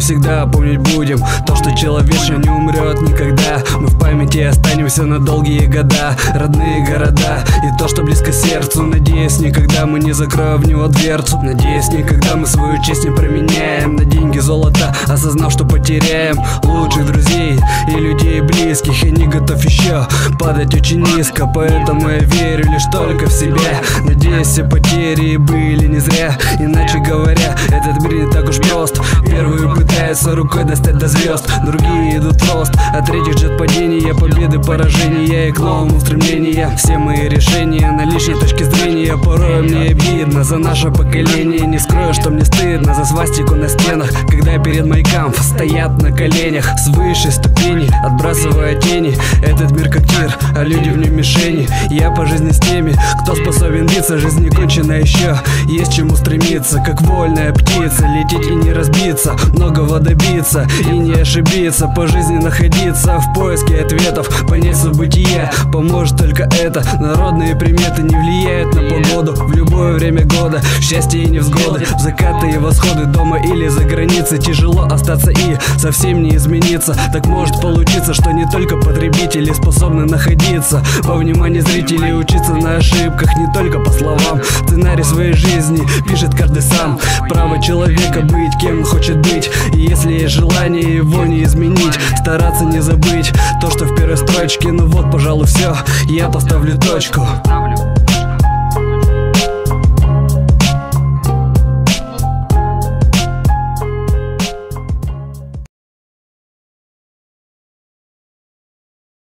всегда помнить будем то, что человечество не умрет никогда. Мы в памяти останемся на долгие года. Родные города и то, что близко сердцу. Надеюсь, никогда мы не закроем в него дверцу. Надеюсь, никогда мы свою честь не променяем на деньги, золото, осознав, что потеряем лучших друзей и людей близких. Я не готов еще падать очень низко, поэтому я верю лишь только в себя. Надеюсь, все потери были не зря. Иначе говоря, этот мир не так уж прост. Первые пытаются рукой достать до звезд, другие идут в рост, а третьих ждет падение, победы, поражения и к новому устремления. Все мои решения на личной точке зрения. Порой мне обидно за наше поколение. Не скрою, что мне стыдно за свастику на стенах, когда перед майкам стоят на коленях с высшей ступени, отбрасывая тени. Этот мир как тир, а люди в нем мишени. Я по жизни с теми, кто способен биться. Жизнь не кончена еще, есть чему стремиться. Как вольная птица, лететь и не разбиться, многого добиться и не ошибиться. По жизни находиться в поиске ответов, понять суть бытия поможет только это. Народные приметы не влияют на погоду в любое время года. Счастье и невзгоды, в закаты и восходы, дома или за границей. Тяжело остаться и совсем не измениться. Так может получиться, что не только потребители способны находиться во внимании зрителей, учиться на ошибках не только по словам. Сценарий своей жизни пишет каждый сам. Право человека быть кем он хочет быть, и если есть желание его не изменить, стараться не забыть то, что в первой строчке. Ну вот, пожалуй, все, я поставлю точку.